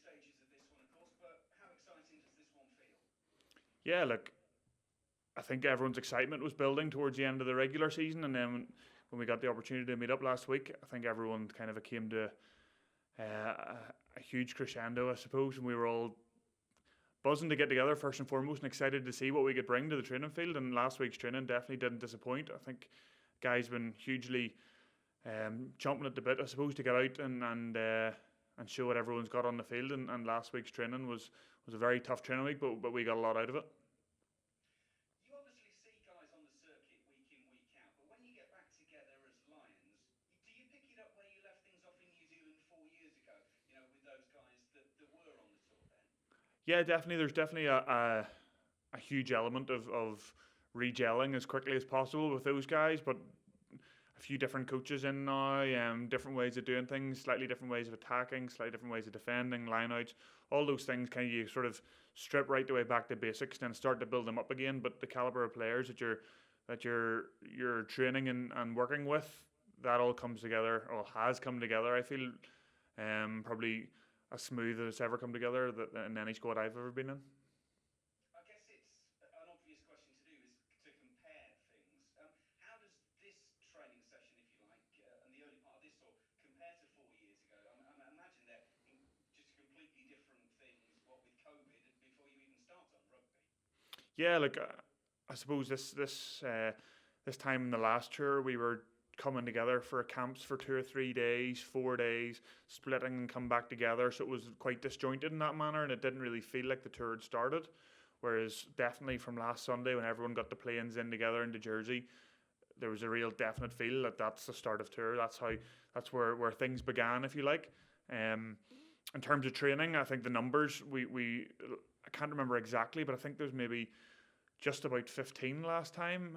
stages of this one, of course, but how exciting does this one feel? Yeah, look, I think everyone's excitement was building towards the end of the regular season, and then when we got the opportunity to meet up last week, I think everyone kind of came to a huge crescendo, I suppose, and we were all buzzing to get together first and foremost, and excited to see what we could bring to the training field. And last week's training definitely didn't disappoint. I think guys been hugely chomping at the bit, I suppose, to get out and show what everyone's got on the field. And last week's training was a very tough training week, but we got a lot out of it. You obviously see guys on the circuit week in, week out, but when you get back together as Lions, do you pick it up where you left things off in New Zealand 4 years ago? You know, with those guys that were on the tour then. Yeah, definitely. There's definitely a huge element of regelling as quickly as possible with those guys, but a few different coaches in now, different ways of doing things, slightly different ways of attacking, slightly different ways of defending, line outs, all those things kind of you sort of strip right the way back to basics, then start to build them up again. But the caliber of players that you're training and working with, that all comes together, or has come together. I feel probably as smooth as it's ever come together in any squad I've ever been in. I guess it's an obvious question to do is to compare things. How does this training session, if you like, and the early part of this tour compare to 4 years ago? I imagine they're just completely different things, what with COVID, before you even start on rugby. Yeah, look, I suppose this time in the last tour we were coming together for camps for 2 or 3 days, 4 days, splitting and come back together. So it was quite disjointed in that manner, and it didn't really feel like the tour had started. Whereas definitely from last Sunday when everyone got the planes in together into Jersey, there was a real definite feel that that's the start of tour. That's where things began, if you like. In terms of training, I think the numbers we I can't remember exactly, but I think there's maybe just about 15 last time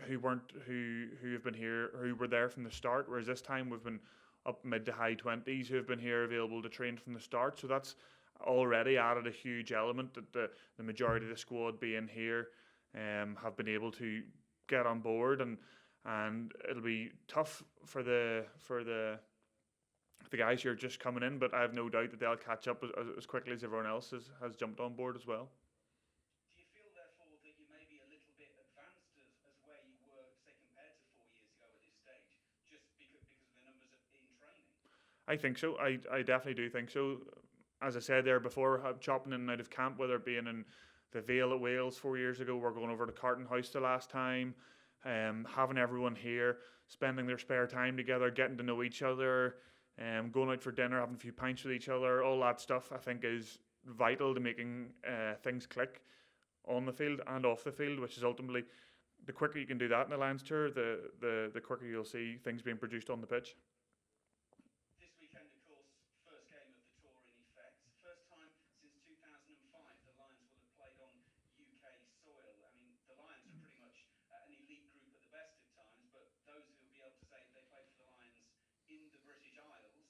who have been here, who were there from the start. Whereas this time we've been up mid to high 20s who have been here available to train from the start. So that's already added a huge element that the majority of the squad being here have been able to get on board, and it'll be tough for the guys who are just coming in, but I have no doubt that they'll catch up as quickly as everyone else has jumped on board as well. Do you feel, therefore, that you may be a little bit advanced as where you were, say, compared to 4 years ago at this stage, just because of the numbers in training? I think so. I definitely do think so. As I said there before, chopping in and out of camp, whether it being in the Vale at Wales 4 years ago, we're going over to Carton House the last time, having everyone here, spending their spare time together, getting to know each other, going out for dinner, having a few pints with each other, all that stuff I think is vital to making things click on the field and off the field, which is ultimately the quicker you can do that in the Lions tour, the quicker you'll see things being produced on the pitch. This weekend, of course, first game of the tour in effect. First time since 2005 the Lions will have played on UK soil. I mean, the Lions are pretty much an elite group at the best of times, but those who will be able to say they played for the Lions in the British Isles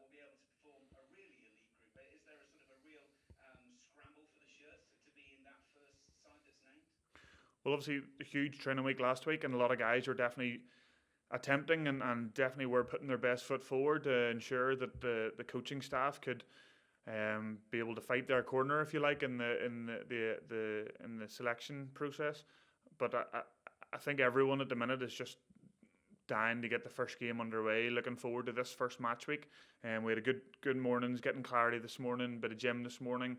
will be able to perform a really elite group. Is there a sort of a real scramble for the shirts to be in that first side that's named? Well, obviously, a huge training week last week, and a lot of guys were definitely attempting and definitely were putting their best foot forward to ensure that the coaching staff could be able to fight their corner, if you like, in the selection process. But I think everyone at the minute is just dying to get the first game underway. Looking forward to this first match week. We had a good mornings, getting clarity this morning, bit of gym this morning.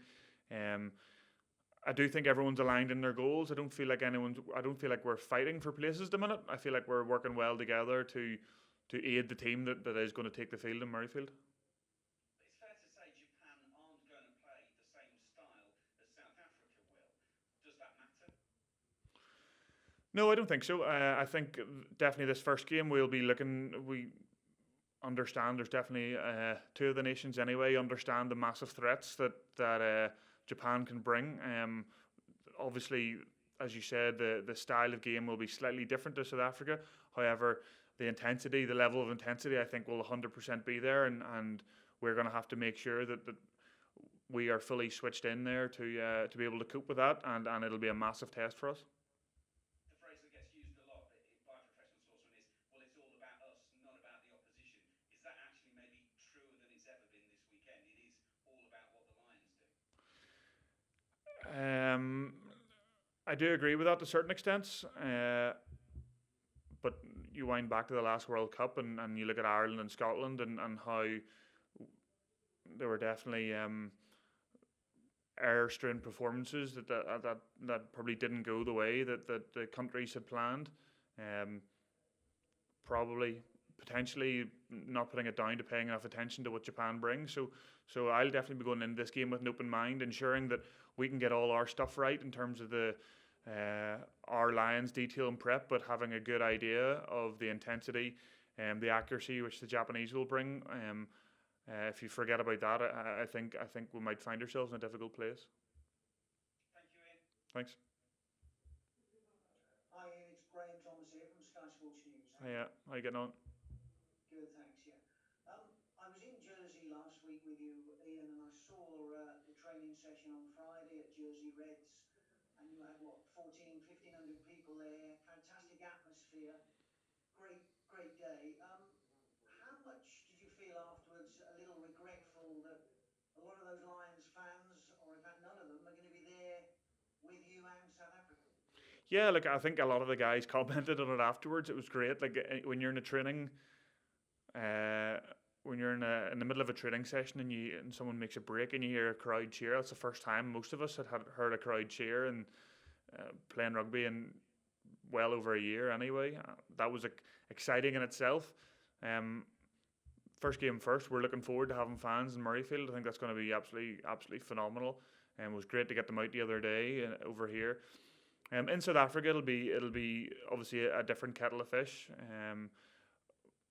I do think everyone's aligned in their goals. I don't feel like we're fighting for places at the minute. I feel like we're working well together to aid the team that is going to take the field in Murrayfield. It's fair to say Japan aren't going to play the same style as South Africa will. Does that matter? No, I don't think so. I think definitely this first game we'll be looking. We understand there's definitely two of the nations anyway understand the massive threats that Japan can bring. Obviously, as you said, the style of game will be slightly different to South Africa. However, the level of intensity, I think will 100% be there, and we're going to have to make sure that we are fully switched in there to be able to cope with that, and it'll be a massive test for us. The phrase that gets used a lot by professional sportsmen is, well, it's all about us, not about the opposition. Is that actually maybe truer than it's ever been this weekend? It is Um, I do agree with that to certain extents, but you wind back to the last World Cup and you look at Ireland and Scotland and how there were definitely error-strewn performances that probably didn't go the way that the countries had planned. Um, Probably potentially not putting it down to paying enough attention to what Japan brings. So I'll definitely be going into this game with an open mind, ensuring that we can get all our stuff right in terms of the our Lions detail and prep, but having a good idea of the intensity and the accuracy which the Japanese will bring. If you forget about that, I think we might find ourselves in a difficult place. Thank you, Ian. Thanks. Hi Ian, it's Graham Thomas here from Sky Sports News. Yeah, how you getting on? Good, thanks. Yeah, I was in Jersey last week with you, Ian, and I saw the training session on Friday at Jersey Reds, and you had what 1,500 people there. Fantastic atmosphere, great day. How much did you feel afterwards? A little regretful that a lot of those Lions fans, or in fact none of them, are going to be there with you and South Africa. Yeah, look, I think a lot of the guys commented on it afterwards. It was great. Like when you're in a training, when you're in the middle of a training session and someone makes a break and you hear a crowd cheer. That's the first time most of us had heard a crowd cheer and playing rugby in well over a year anyway. That was exciting in itself. First game first. We're looking forward to having fans in Murrayfield. I think that's going to be absolutely phenomenal. And it was great to get them out the other day over here. In South Africa, it'll be obviously a different kettle of fish.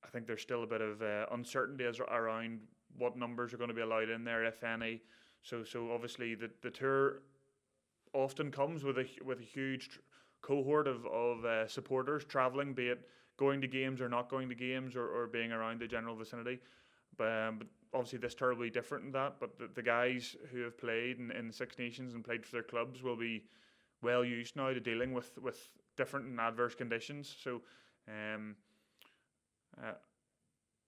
I think there's still a bit of uncertainty around what numbers are going to be allowed in there, if any. So obviously the tour often comes with a huge cohort of supporters travelling, be it going to games or not going to games or being around the general vicinity. But obviously this tour will be different in that. But the guys who have played in the Six Nations and played for their clubs will be well used now to dealing with different and adverse conditions. So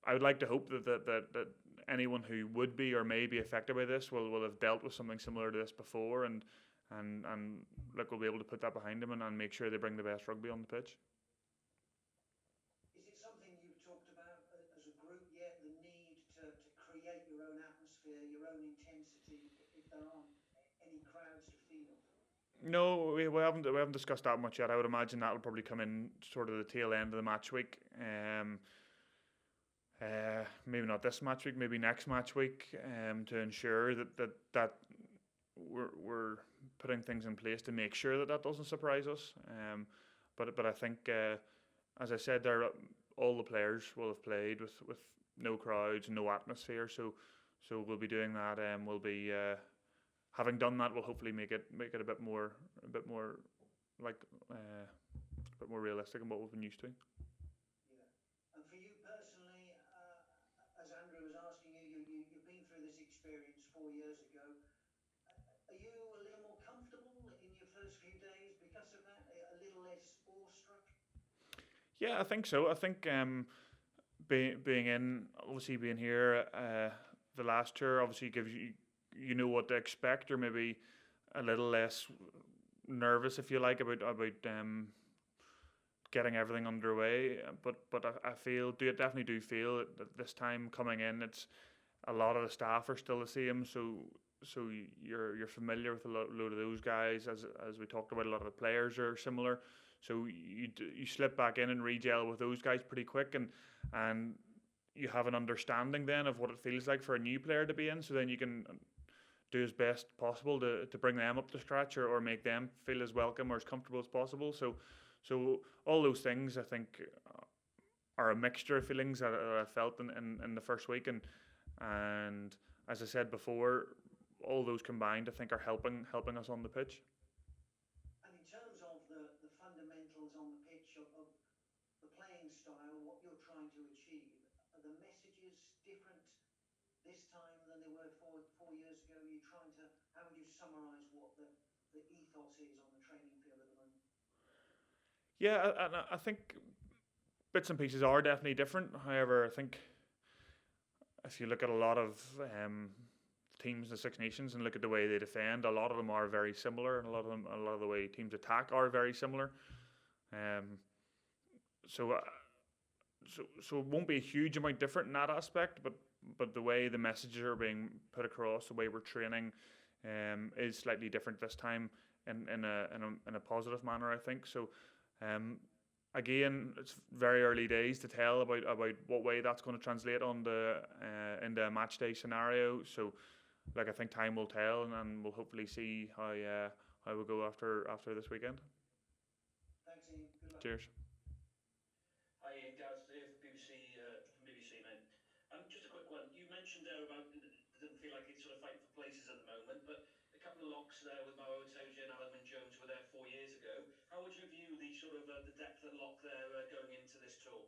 I would like to hope that anyone who would be or may be affected by this will have dealt with something similar to this before and look, we'll be able to put that behind them and make sure they bring the best rugby on the pitch. Is it something you've talked about as a group yet, the need to create your own atmosphere, your own intensity, if there aren't any crowds to feel? No, we haven't discussed that much yet. I would imagine that'll probably come in sort of the tail end of the match week. Maybe not this match week, maybe next match week. To ensure that we're putting things in place to make sure that doesn't surprise us. But I think, as I said, all the players will have played with no crowds, no atmosphere. So we'll be doing that. We'll be. Having done that, will hopefully make it a bit more like a bit more realistic than what we've been used to. Yeah, and for you personally, as Andrew was asking you've been through this experience 4 years ago. Are you a little more comfortable in your first few days because of that? A little less awestruck? Yeah, I think so. I think being here the last tour obviously gives you know what to expect, or maybe a little less nervous, if you like, about getting everything underway. But I definitely do feel that this time coming in, it's a lot of the staff are still the same. So you're familiar with a load of those guys, as we talked about. A lot of the players are similar. So you slip back in and re-gel with those guys pretty quick, and you have an understanding then of what it feels like for a new player to be in. So then you can do as best possible to bring them up to scratch or make them feel as welcome or as comfortable as possible. So all those things, I think, are a mixture of feelings that I felt in the first week, and as I said before, all those combined, I think, are helping us on the pitch. And in terms of the fundamentals on the pitch of the playing style, what you're trying to achieve, are the messages different this time than they were four years ago? How would you summarise what the ethos is on the training field at the moment? Yeah, and I think bits and pieces are definitely different. However, I think if you look at a lot of teams in the Six Nations and look at the way they defend, a lot of them are very similar, and a lot of the way teams attack are very similar. Um, so so it won't be a huge amount different in that aspect, but the way the messages are being put across, the way we're training, is slightly different this time in a positive manner, I think. So, again, it's very early days to tell about what way that's going to translate on into a match day scenario. So, like, I think time will tell, and we'll hopefully see how we go after this weekend. Thanks, Ian. Good luck. Cheers. Hi Ian, Gareth here from BBC, mate. Just a quick one. You mentioned there about it doesn't feel like it's sort of fighting for places at the moment, but a couple of locks there with Maro Itoje and Alan Jones were there 4 years ago. How would you view the sort of the depth at lock there going into this tour?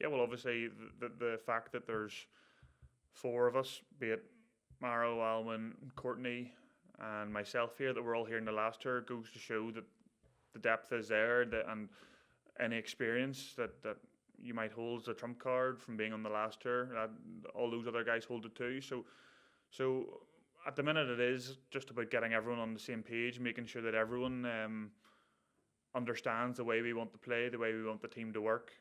Yeah, well, obviously the fact that there's four of us, be it Maro, Alwyn, Courtney, and myself here, that we're all here in the last tour, goes to show that the depth is there, and any experience that you might hold as a trump card from being on the last tour, all those other guys hold it too. So at the minute it is just about getting everyone on the same page, making sure that everyone understands the way we want to play, the way we want the team to work,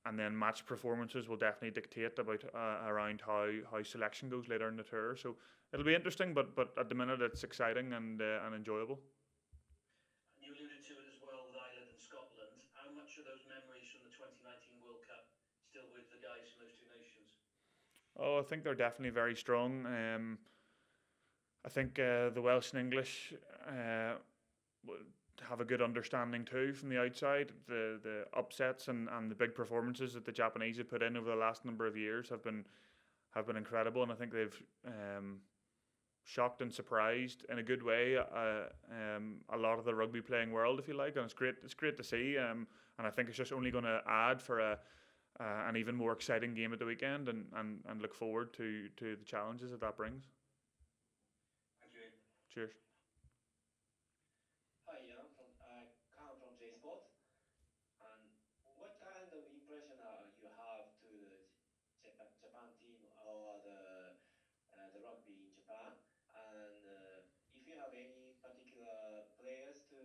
and then match performances will definitely dictate about around how selection goes later in the tour. So it'll be interesting, but at the minute it's exciting and enjoyable. You alluded to it as well with Ireland and Scotland. How much are those memories from the 2019 World Cup still with the guys from those two nations? Oh, I think they're definitely very strong. I think the Welsh and English have a good understanding too from the outside. The upsets and the big performances that the Japanese have put in over the last number of years have been incredible, and I think they've shocked and surprised in a good way a lot of the rugby playing world, if you like, and it's great to see, and I think it's just only going to add for an even more exciting game at the weekend, and look forward to the challenges that brings. Thank you, Ian. Cheers. Hi, Ian. Khan from J Sport. And what kind of impression you have to the Japan team or the rugby in Japan? And if you have any particular players to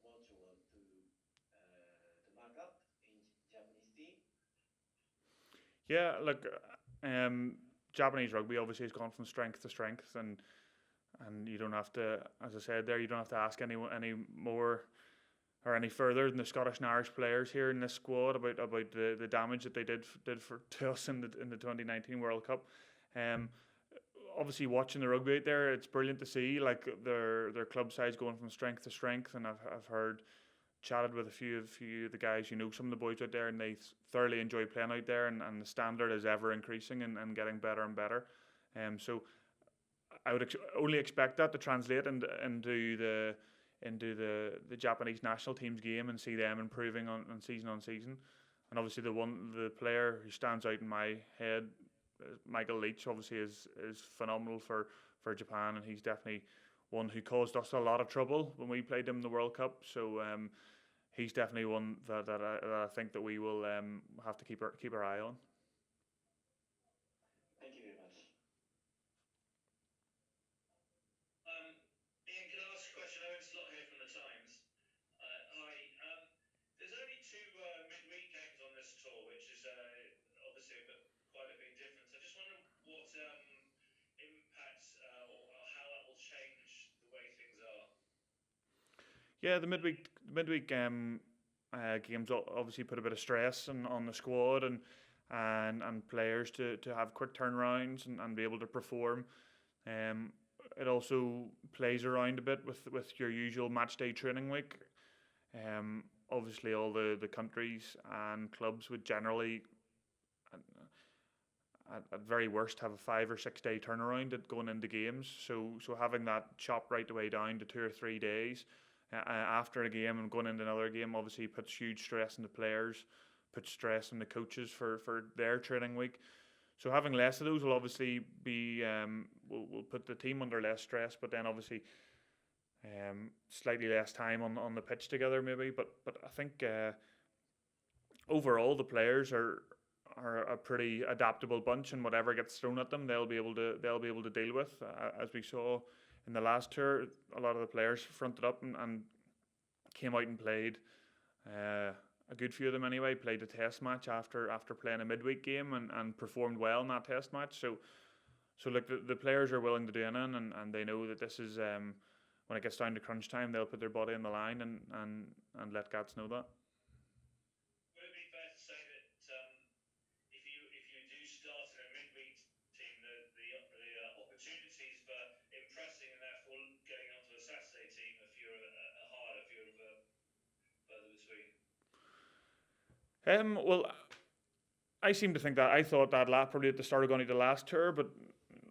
watch or to mark up in Japanese team? Yeah, look, Japanese rugby obviously has gone from strength to strength, and you don't have to, as I said there, you don't have to ask anyone any more or any further than the Scottish and Irish players here in this squad about the damage that they did to us in the 2019 World Cup. Obviously, watching the rugby out there, it's brilliant to see, like, their club sides going from strength to strength, and I've chatted with a few of the guys, some of the boys out there, and they thoroughly enjoy playing out there, and the standard is ever increasing and getting better and better. So I would only expect that to translate into the Japanese national team's game, and see them improving on season. And obviously the player who stands out in my head, Michael Leach, obviously is phenomenal for Japan, and he's definitely one who caused us a lot of trouble when we played him in the World Cup. So he's definitely one that I think that we will have to keep our eye on. Thank you very much. Ian, can I ask a question? Owen Slot here from the Times. Hi. There's only two midweek games on this tour, which is obviously quite a big difference. I just wonder what impacts or how that will change the way things are. Yeah, the midweek games obviously put a bit of stress on the squad and players to have quick turnarounds and be able to perform. It also plays around a bit with your usual match day training week. Obviously, all the countries and clubs would generally, at very worst, have a 5 or 6 day turnaround at going into games. So having that chopped right the way down to 2 or 3 days after a game and going into another game obviously puts huge stress on the players, puts stress on the coaches for their training week. So having less of those will obviously be will put the team under less stress, but then obviously slightly less time on the pitch together maybe. But I think overall the players are a pretty adaptable bunch, and whatever gets thrown at them, they'll be able to deal with. As we saw in the last tour, a lot of the players fronted up and came out and played. A good few of them anyway played a test match after playing a midweek game and performed well in that test match. So look, the players are willing to do anything, and they know that this is when it gets down to crunch time, they'll put their body on the line and let Gats know that. Would it be fair to say that if you do start in a midweek team, the opportunities for impressing and therefore going on to a Saturday team are harder, further between? Well, I seem to think that I thought that probably at the start of going to the last tour, but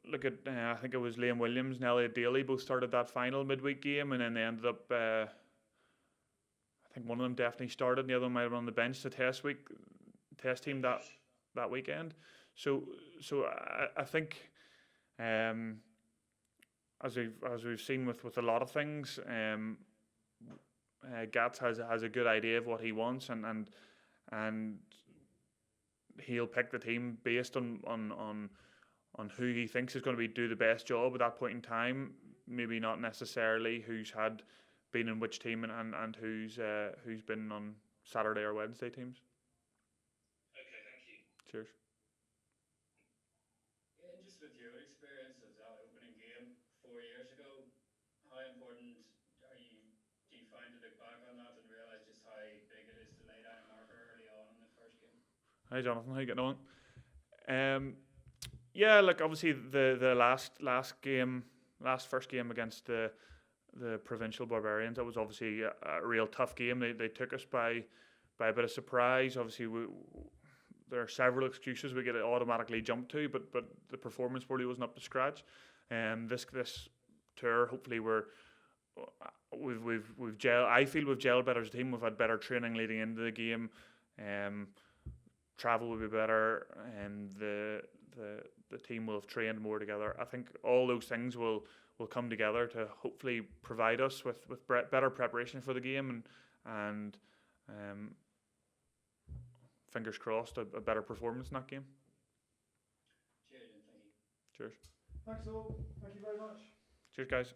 look at I think it was Liam Williams and Elliot Daly both started that final midweek game, and then they ended up. I think one of them definitely started, and the other one might have been on the bench the test team that weekend. So I think, as we've seen with a lot of things, Gats has a good idea of what he wants, and he'll pick the team based on who he thinks is going to do the best job at that point in time. Maybe not necessarily who's been in which team and who's been on Saturday or Wednesday teams. Okay, thank you. Cheers. And just with your experience of that opening game 4 years ago, how important do you find to look back on that and realise just how big it is to lay down a marker early on in the first game? Hi Jonathan, how you getting on? Yeah, look, obviously the last first game against the provincial Barbarians, that was obviously a real tough game. They took us by a bit of surprise. Obviously, there are several excuses we get automatically jumped to, but the performance probably wasn't up to scratch. This tour, hopefully we've gelled. I feel we've gelled better as a team. We've had better training leading into the game. Travel will be better, and the team will have trained more together. I think all those things will come together to hopefully provide us with better preparation for the game and fingers crossed, a better performance in that game. Cheers, and thank you. Cheers. Thanks all. Thank you very much. Cheers, guys.